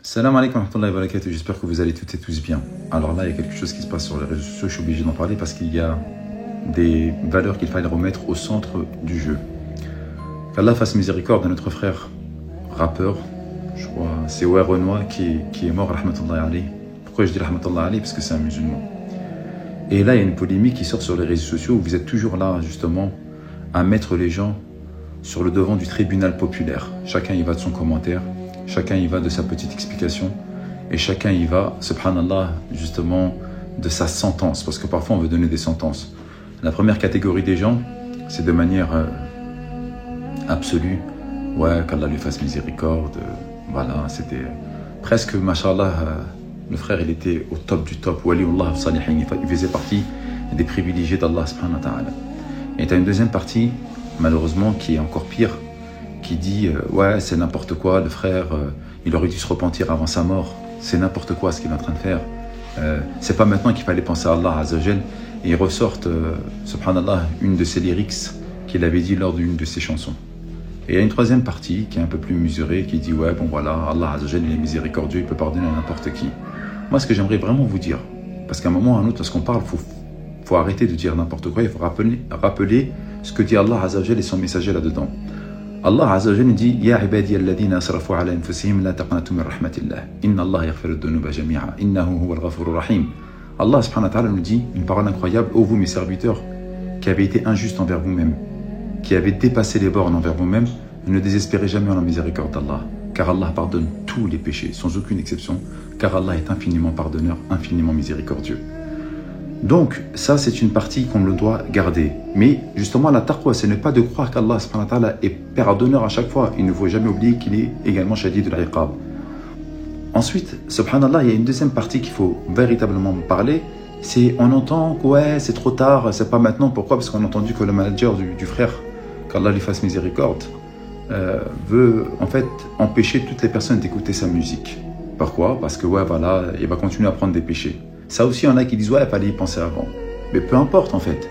Salam alaikum wa rahmatullahi wa barakatuh, j'espère que vous allez toutes et tous bien. Alors là, il y a quelque chose qui se passe sur les réseaux sociaux, je suis obligé d'en parler parce qu'il y a des valeurs qu'il fallait remettre au centre du jeu. Qu'Allah fasse miséricorde à notre frère rappeur, je crois, c'est Ouai Renoir qui est mort, rahmatullahi alayhi. Pourquoi je dis rahmatullahi alayhi? Parce que c'est un musulman. Et là, il y a une polémique qui sort sur les réseaux sociaux où vous êtes toujours là, justement, à mettre les gens sur le devant du tribunal populaire. Chacun y va de son commentaire. Chacun y va de sa petite explication et chacun y va, subhanallah, justement, de sa sentence. Parce que parfois, on veut donner des sentences. La première catégorie des gens, c'est de manière absolue. Ouais, qu'Allah lui fasse miséricorde. Voilà, c'était presque, mashallah, le frère, il était au top du top. Waliullah salihin, il faisait partie des privilégiés d'Allah, subhanahu wa ta'ala. Et tu as une deuxième partie, malheureusement, qui est encore pire, qui dit ouais, c'est n'importe quoi, le frère, il aurait dû se repentir avant sa mort, c'est n'importe quoi ce qu'il est en train de faire, c'est pas maintenant qu'il fallait penser à Allah Azzawajal. Et il ressortent, subhanallah, une de ses lyrics qu'il avait dit lors d'une de ses chansons. Et il y a une troisième partie qui est un peu plus mesurée, qui dit ouais, bon voilà, Allah Azzawajal, il est miséricordieux, il peut pardonner à n'importe qui. Moi, ce que j'aimerais vraiment vous dire, parce qu'à un moment ou à un autre, lorsqu'on parle, faut arrêter de dire n'importe quoi, il faut rappeler ce que dit Allah Azzawajal et son messager là-dedans. Allah Azzawajal dit Ya ibadiya alladhina asrafu ala anfusihim la taqnatu min rahmatillah inna Allah yaghfiru dhunuba jami'a innahu huwal ghafurur rahim. Allah subhanahu wa ta'ala nous dit une parole incroyable: ô vous mes serviteurs qui avez été injustes envers vous-même, qui avez dépassé les bornes envers vous-même, ne désespérez jamais en la miséricorde d'Allah, car Allah pardonne tous les péchés sans aucune exception, car Allah est infiniment pardonneur, infiniment miséricordieux. Donc, ça, c'est une partie qu'on le doit garder. Mais justement, la taqwa, ce n'est pas de croire qu'Allah subhanahu wa ta'ala est pardonneur à chaque fois. Il ne faut jamais oublier qu'il est également shadid al-iqab. Ensuite, subhanallah, il y a une deuxième partie qu'il faut véritablement parler. C'est, on entend que ouais, c'est trop tard, c'est pas maintenant. Pourquoi? Parce qu'on a entendu que le manager du frère, qu'Allah lui fasse miséricorde, veut en fait empêcher toutes les personnes d'écouter sa musique. Pourquoi? Parce que ouais, voilà, il va continuer à prendre des péchés. Ça aussi, il y en a qui disent ouais, il fallait y penser avant. Mais peu importe en fait.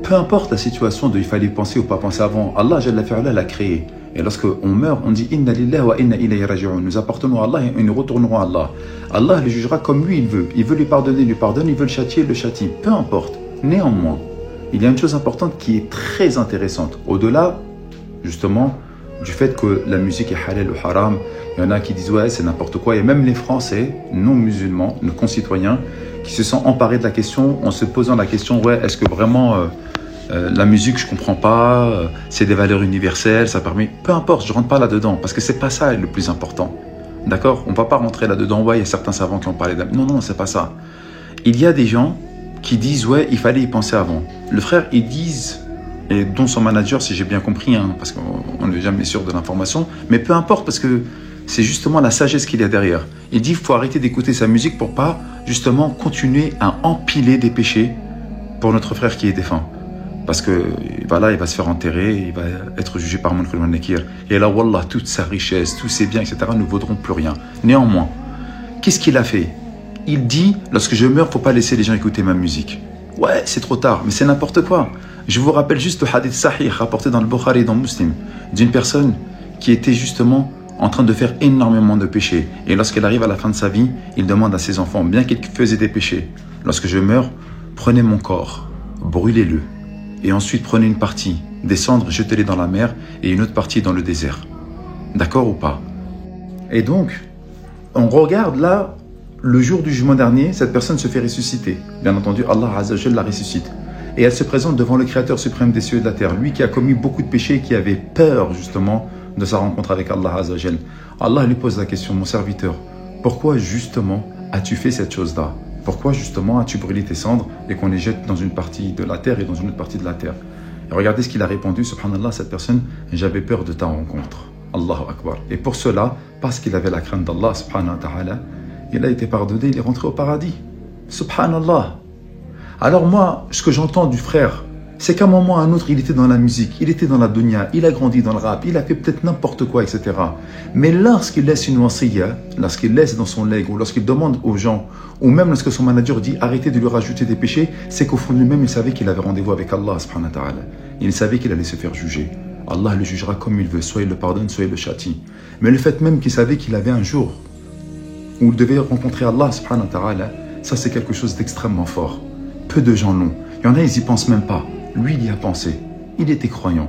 Peu importe la situation de il fallait y penser ou pas penser avant. Allah Jalla fi'ala l'a créé. Et lorsqu'on meurt, on dit Inna lillahi wa inna ilayhi raji'un. Nous appartenons à Allah et nous retournerons à Allah. Allah le jugera comme lui il veut. Il veut lui pardonner, il lui pardonne. Il veut le châtier, il le châtie. Peu importe. Néanmoins, il y a une chose importante qui est très intéressante. Au-delà, justement, du fait que la musique est halal ou haram, il y en a qui disent ouais, c'est n'importe quoi. Et même les Français non musulmans, nos concitoyens, qui se sont emparés de la question en se posant la question ouais, est-ce que vraiment la musique, je comprends pas, c'est des valeurs universelles, ça permet. Peu importe, je rentre pas là-dedans parce que c'est pas ça le plus important. D'accord? On va pas rentrer là-dedans. Ouais, il y a certains savants qui ont parlé de. Non, c'est pas ça. Il y a des gens qui disent ouais, il fallait y penser avant. Le frère, ils disent, et dont son manager, si j'ai bien compris, hein, parce qu'on n'est jamais sûr de l'information, mais peu importe, parce que c'est justement la sagesse qu'il y a derrière. Il dit qu'il faut arrêter d'écouter sa musique pour pas, justement, continuer à empiler des péchés pour notre frère qui est défunt. Parce que, voilà, il va se faire enterrer, il va être jugé par Munkar wa Nakir. Et là, wallah, toute sa richesse, tous ses biens, etc., ne vaudront plus rien. Néanmoins, qu'est-ce qu'il a fait? Il dit, lorsque je meurs, il ne faut pas laisser les gens écouter ma musique. Ouais, c'est trop tard, mais c'est n'importe quoi. Je vous rappelle juste le hadith sahih rapporté dans le Bukhari et dans Muslim d'une personne qui était justement en train de faire énormément de péchés. Et lorsqu'elle arrive à la fin de sa vie, il demande à ses enfants, bien qu'il faisait des péchés, lorsque je meurs, prenez mon corps, brûlez-le. Et ensuite prenez une partie, des cendres, jetez-les dans la mer et une autre partie dans le désert. D'accord ou pas? Et donc, on regarde là, le jour du jugement dernier, cette personne se fait ressusciter. Bien entendu, Allah Azzawajal la ressuscite. Et elle se présente devant le Créateur suprême des cieux et de la terre, lui qui a commis beaucoup de péchés et qui avait peur justement de sa rencontre avec Allah Azzawajal. Allah lui pose la question, mon serviteur, pourquoi justement as-tu fait cette chose-là? Pourquoi justement as-tu brûlé tes cendres et qu'on les jette dans une partie de la terre et dans une autre partie de la terre? Et regardez ce qu'il a répondu, subhanallah, cette personne, j'avais peur de ta rencontre. Allahu Akbar. Et pour cela, parce qu'il avait la crainte d'Allah, subhanahu wa ta'ala, il a été pardonné, il est rentré au paradis. Subhanallah. Alors moi, ce que j'entends du frère, c'est qu'à un moment ou à un autre, il était dans la musique, il était dans la dunya, il a grandi dans le rap, il a fait peut-être n'importe quoi, etc. Mais lorsqu'il laisse une wasiya, lorsqu'il laisse dans son legs, ou lorsqu'il demande aux gens, ou même lorsque son manager dit arrêtez de lui rajouter des péchés, c'est qu'au fond de lui-même, il savait qu'il avait rendez-vous avec Allah, subhanahu wa ta'ala. Il savait qu'il allait se faire juger. Allah le jugera comme il veut, soit il le pardonne, soit il le châtie. Mais le fait même qu'il savait qu'il avait un jour où il devait rencontrer Allah subhanahu wa ta'ala, ça c'est quelque chose d'extrêmement fort. Peu de gens l'ont. Il y en a, ils y pensent même pas. Lui, il y a pensé. Il était croyant.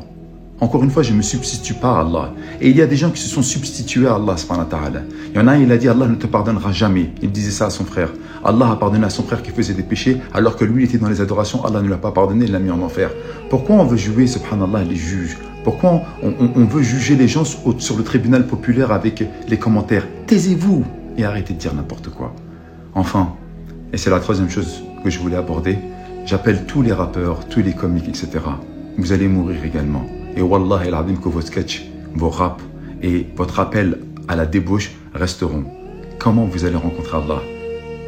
Encore une fois, je ne me substitue pas à Allah. Et il y a des gens qui se sont substitués à Allah subhanahu wa ta'ala. Il y en a, il a dit, Allah ne te pardonnera jamais. Il disait ça à son frère. Allah a pardonné à son frère qui faisait des péchés, alors que lui, il était dans les adorations. Allah ne l'a pas pardonné, il l'a mis en enfer. Pourquoi on veut jouer, subhanallah, les juges? Pourquoi on veut juger les gens sur le tribunal populaire avec les commentaires? Taisez-vous et arrêtez de dire n'importe quoi. Enfin, et c'est la troisième chose que je voulais aborder, j'appelle tous les rappeurs, tous les comiques, etc. Vous allez mourir également. Et wallah el adim que vos sketchs, vos raps et votre appel à la débauche resteront. Comment vous allez rencontrer Allah?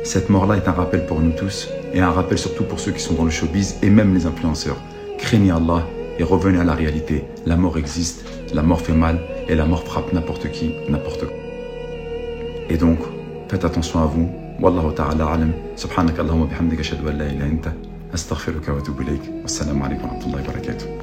Cette mort-là est un rappel pour nous tous et un rappel surtout pour ceux qui sont dans le showbiz et même les influenceurs. Craignez Allah et revenez à la réalité. La mort existe, la mort fait mal et la mort frappe n'importe qui, n'importe quoi. Et donc, faites attention à vous. Wallahu ta'ala alam. Subhanaka Allahumma bihamdika ashhadu an la ilaha illa anta astaghfiruka wa atubu ilayk. Wassalamu alaykum wa rahmatullahi wa barakatuh.